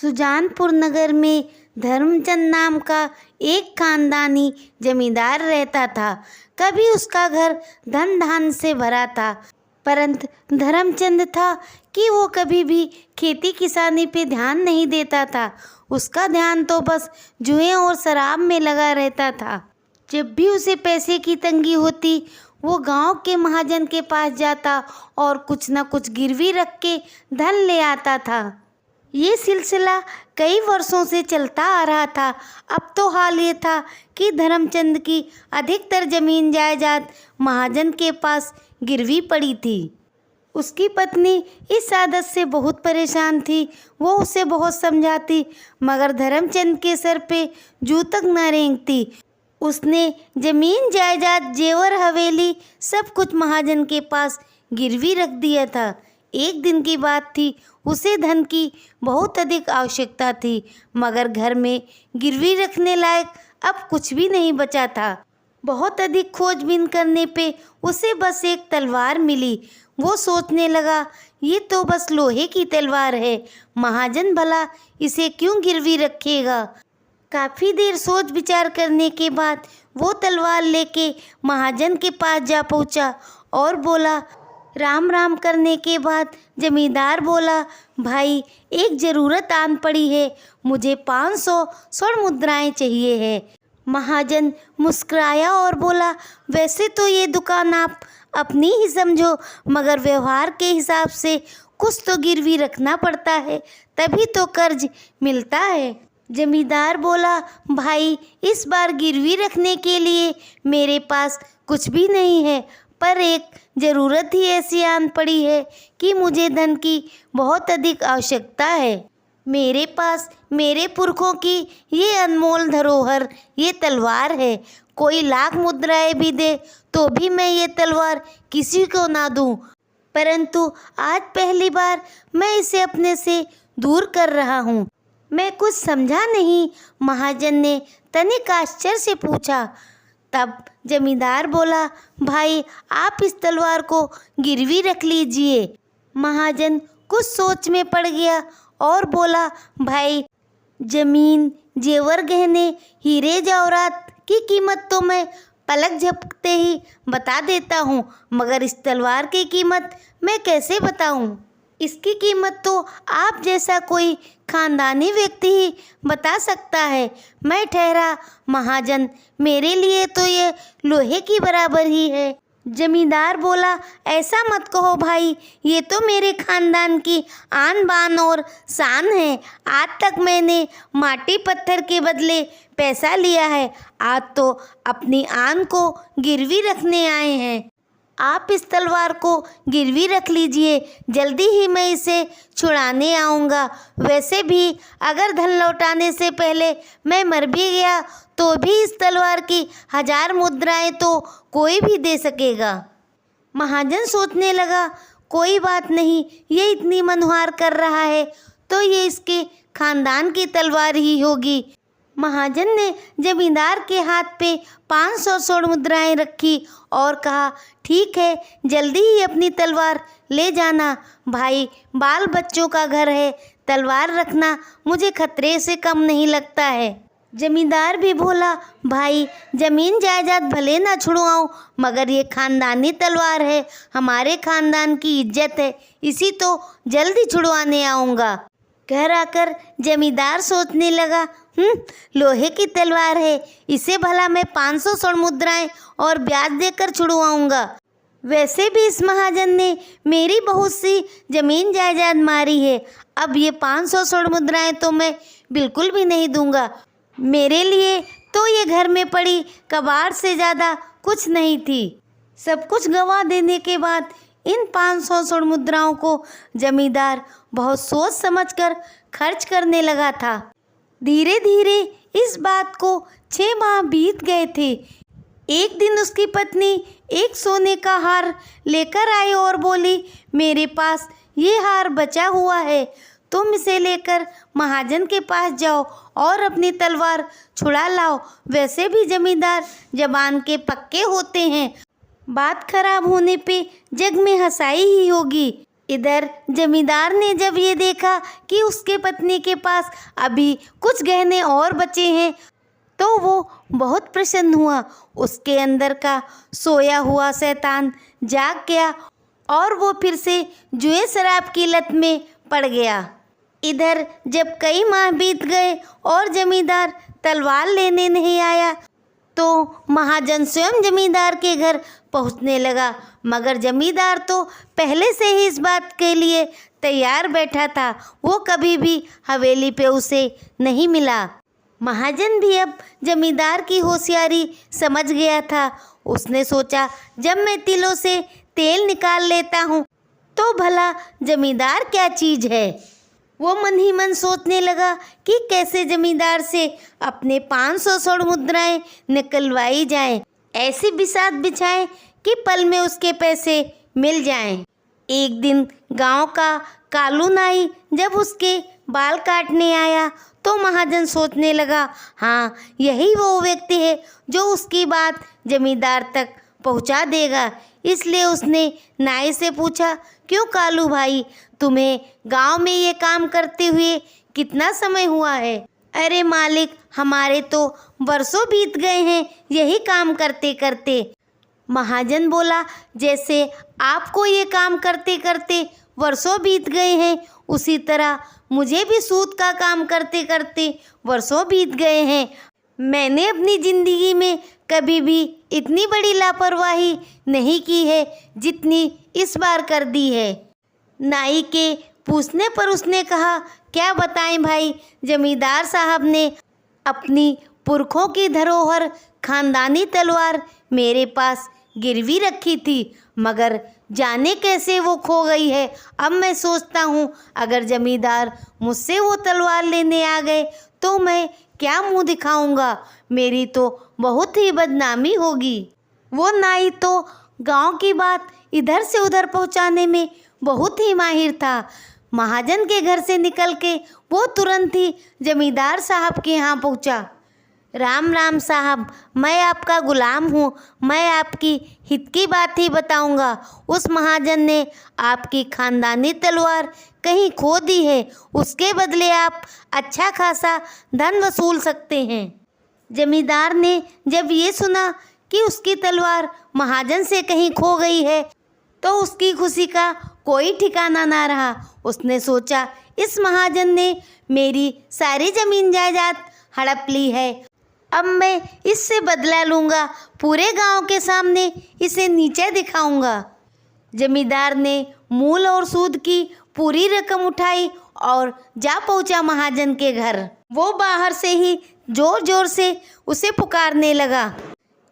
सुजानपुर नगर में धर्मचंद नाम का एक खानदानी जमींदार रहता था। कभी उसका घर धन धान से भरा था, परंतु धर्मचंद था कि वो कभी भी खेती किसानी पे ध्यान नहीं देता था। उसका ध्यान तो बस जुए और शराब में लगा रहता था। जब भी उसे पैसे की तंगी होती, वो गांव के महाजन के पास जाता और कुछ न कुछ गिरवी रख के धन ले आता था। ये सिलसिला कई वर्षों से चलता आ रहा था। अब तो हाल ये था कि धर्मचंद की अधिकतर जमीन जायदाद महाजन के पास गिरवी पड़ी थी। उसकी पत्नी इस आदत से बहुत परेशान थी। वो उसे बहुत समझाती, मगर धर्मचंद के सर पे जू तक न रेंगती। उसने जमीन जायदाद जेवर हवेली सब कुछ महाजन के पास गिरवी रख दिया था। एक दिन की बात थी, उसे धन की बहुत अधिक आवश्यकता थी, मगर घर में गिरवी रखने लायक अब कुछ भी नहीं बचा था। बहुत अधिक खोजबीन करने पे उसे बस एक तलवार मिली। वो सोचने लगा, ये तो बस लोहे की तलवार है, महाजन भला इसे क्यों गिरवी रखेगा। काफ़ी देर सोच विचार करने के बाद वो तलवार लेके महाजन के पास जा पहुंचा और बोला। राम राम करने के बाद जमींदार बोला, भाई एक ज़रूरत आन पड़ी है, मुझे 500 स्वर्ण मुद्राएं चाहिए है। महाजन मुस्कुराया और बोला, वैसे तो ये दुकान आप अपनी ही समझो, मगर व्यवहार के हिसाब से कुछ तो गिरवी रखना पड़ता है, तभी तो कर्ज मिलता है। जमींदार बोला, भाई इस बार गिरवी रखने के लिए मेरे पास कुछ भी नहीं है, पर एक ज़रूरत ही ऐसी आन पड़ी है कि मुझे धन की बहुत अधिक आवश्यकता है। मेरे पास मेरे पुरखों की ये अनमोल धरोहर ये तलवार है। कोई लाख मुद्राएं भी दे तो भी मैं ये तलवार किसी को ना दूं, परंतु आज पहली बार मैं इसे अपने से दूर कर रहा हूँ। मैं कुछ समझा नहीं, महाजन ने तनिक आश्चर्य से पूछा। तब जमींदार बोला, भाई आप इस तलवार को गिरवी रख लीजिए। महाजन कुछ सोच में पड़ गया और बोला, भाई जमीन जेवर गहने हीरे जवाहरात की कीमत तो मैं पलक झपकते ही बता देता हूँ, मगर इस तलवार की कीमत मैं कैसे बताऊँ। इसकी कीमत तो आप जैसा कोई खानदानी व्यक्ति ही बता सकता है। मैं ठहरा महाजन, मेरे लिए तो ये लोहे की बराबर ही है। जमींदार बोला, ऐसा मत कहो भाई, ये तो मेरे खानदान की आन बान और शान है। आज तक मैंने माटी पत्थर के बदले पैसा लिया है, आज तो अपनी आन को गिरवी रखने आए हैं। आप इस तलवार को गिरवी रख लीजिए, जल्दी ही मैं इसे छुड़ाने आऊँगा। वैसे भी अगर धन लौटाने से पहले मैं मर भी गया तो भी इस तलवार की 1000 मुद्राएं तो कोई भी दे सकेगा। महाजन सोचने लगा, कोई बात नहीं, ये इतनी मनहार कर रहा है तो ये इसके खानदान की तलवार ही होगी। महाजन ने जमींदार के हाथ पे 500 स्वर्ण मुद्राएं रखी और कहा, ठीक है, जल्दी ही अपनी तलवार ले जाना। भाई बाल बच्चों का घर है, तलवार रखना मुझे खतरे से कम नहीं लगता है। जमींदार भी बोला, भाई जमीन जायदाद भले ना छुड़वाऊं, मगर ये खानदानी तलवार है, हमारे खानदान की इज्जत है, इसी तो जल्दी छुड़वाने आऊँगा। घर आकर जमींदार सोचने लगा, लोहे की तलवार है, इसे भला मैं 500 स्वर्ण मुद्राएं और ब्याज देकर छुड़वाऊंगा। वैसे भी इस महाजन ने मेरी बहुत सी जमीन जायदाद मारी है, अब ये 500 स्वर्ण मुद्राएं तो मैं बिल्कुल भी नहीं दूंगा। मेरे लिए तो ये घर में पड़ी कबाड़ से ज़्यादा कुछ नहीं थी। सब कुछ गंवा देने के बाद इन 500 स्वर्ण मुद्राओं को जमींदार बहुत सोच समझकर खर्च करने लगा था। धीरे धीरे इस बात को 6 माह बीत गए थे। एक दिन उसकी पत्नी एक सोने का हार लेकर आई और बोली, मेरे पास ये हार बचा हुआ है, तुम इसे लेकर महाजन के पास जाओ और अपनी तलवार छुड़ा लाओ। वैसे भी जमींदार जबान के पक्के होते हैं, बात खराब होने पे जग में हंसाई ही होगी। इधर जमींदार ने जब ये देखा कि उसके पत्नी के पास अभी कुछ गहने और बचे हैं तो वो बहुत प्रसन्न हुआ। उसके अंदर का सोया हुआ शैतान जाग गया और वो फिर से जुए शराब की लत में पड़ गया। इधर जब कई माह बीत गए और जमींदार तलवार लेने नहीं आया तो महाजन स्वयं जमींदार के घर पहुंचने लगा, मगर जमींदार तो पहले से ही इस बात के लिए तैयार बैठा था। वो कभी भी हवेली पे उसे नहीं मिला। महाजन भी अब जमींदार की होशियारी समझ गया था। उसने सोचा जब मैं तिलों से तेल निकाल लेता हूँ तो भला जमींदार क्या चीज़ है। वो मन ही मन सोचने लगा कि कैसे जमींदार से अपने 500 स्वर्ण मुद्राएं निकलवाई जाएं, ऐसी बिसात बिछाएं कि पल में उसके पैसे मिल जाएं। एक दिन गांव का कालू नाई जब उसके बाल काटने आया तो महाजन सोचने लगा, हाँ यही वो व्यक्ति है जो उसकी बात जमींदार तक पहुंचा देगा। इसलिए उसने नाई से पूछा, क्यों कालू भाई, तुम्हें गांव में ये काम करते हुए कितना समय हुआ है? अरे मालिक, हमारे तो बरसों बीत गए हैं यही काम करते करते। महाजन बोला, जैसे आपको ये काम करते करते वर्षों बीत गए हैं उसी तरह मुझे भी सूद का काम करते करते वर्षों बीत गए हैं। मैंने अपनी ज़िंदगी में कभी भी इतनी बड़ी लापरवाही नहीं की है जितनी इस बार कर दी है। नाई के पूछने पर उसने कहा, क्या बताएं भाई, जमींदार साहब ने अपनी पुरखों की धरोहर खानदानी तलवार मेरे पास गिरवी रखी थी, मगर जाने कैसे वो खो गई है। अब मैं सोचता हूँ अगर जमींदार मुझसे वो तलवार लेने आ गए तो मैं क्या मुंह दिखाऊंगा, मेरी तो बहुत ही बदनामी होगी। वो नाई तो गांव की बात इधर से उधर पहुंचाने में बहुत ही माहिर था। महाजन के घर से निकल के वो तुरंत ही जमींदार साहब के यहाँ पहुंचा। राम राम साहब, मैं आपका गुलाम हूँ, मैं आपकी हित की बात ही बताऊँगा। उस महाजन ने आपकी खानदानी तलवार कहीं खो दी है, उसके बदले आप अच्छा खासा धन वसूल सकते हैं। जमींदार ने जब ये सुना कि उसकी तलवार महाजन से कहीं खो गई है तो उसकी खुशी का कोई ठिकाना ना रहा। उसने सोचा, इस महाजन ने मेरी सारी ज़मीन जायदाद हड़प ली है, अब मैं इससे बदला लूँगा, पूरे गांव के सामने इसे नीचे दिखाऊंगा। जमींदार ने मूल और सूद की पूरी रकम उठाई और जा पहुंचा महाजन के घर। वो बाहर से ही जोर जोर से उसे पुकारने लगा।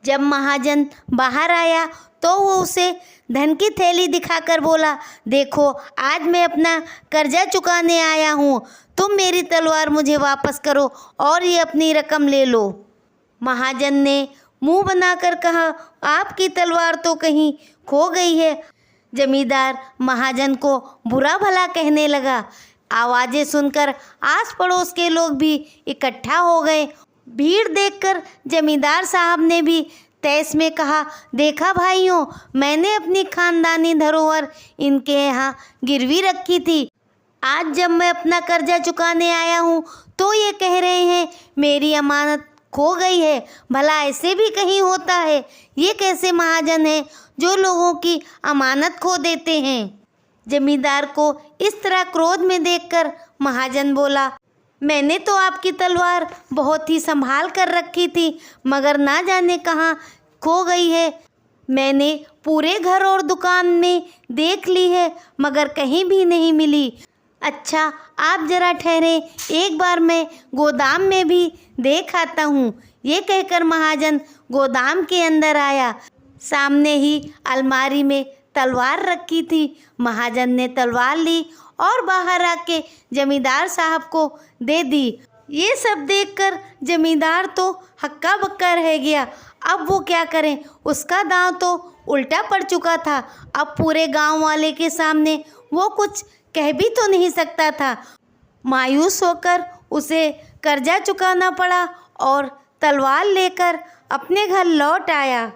जब महाजन बाहर आया तो वो उसे धन की थैली दिखाकर बोला, देखो आज मैं अपना कर्जा चुकाने आया हूँ, तुम मेरी तलवार मुझे वापस करो और ये अपनी रकम ले लो। महाजन ने मुंह बनाकर कहा, आपकी तलवार तो कहीं खो गई है। जमींदार महाजन को बुरा भला कहने लगा। आवाज़ें सुनकर आस पड़ोस के लोग भी इकट्ठा हो गए। भीड़ देखकर जमींदार साहब ने भी तैस में कहा, देखा भाइयों, मैंने अपनी खानदानी धरोहर इनके यहाँ गिरवी रखी थी। आज जब मैं अपना कर्जा चुकाने आया हूँ तो ये कह रहे हैं मेरी अमानत खो गई है। भला ऐसे भी कहीं होता है? ये कैसे महाजन है जो लोगों की अमानत खो देते हैं? जमींदार को इस तरह क्रोध में देखकर महाजन बोला, मैंने तो आपकी तलवार बहुत ही संभाल कर रखी थी, मगर ना जाने कहाँ खो गई है। मैंने पूरे घर और दुकान में देख ली है मगर कहीं भी नहीं मिली। अच्छा आप ज़रा ठहरे, एक बार मैं गोदाम में भी देख आता हूँ। ये कहकर महाजन गोदाम के अंदर आया। सामने ही अलमारी में तलवार रखी थी। महाजन ने तलवार ली और बाहर आके जमींदार साहब को दे दी। ये सब देखकर जमींदार तो हक्का बक्का रह गया। अब वो क्या करें, उसका दांव तो उल्टा पड़ चुका था। अब पूरे गांव वाले के सामने वो कुछ कह भी तो नहीं सकता था। मायूस होकर उसे कर्जा चुकाना पड़ा और तलवार लेकर अपने घर लौट आया।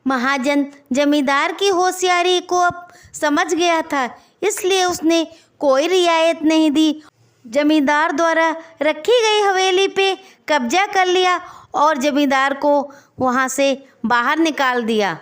महाजन जमींदार की होशियारी को अब समझ गया था, इसलिए उसने कोई रियायत नहीं दी। जमींदार द्वारा रखी गई हवेली पे कब्जा कर लिया और जमींदार को वहाँ से बाहर निकाल दिया।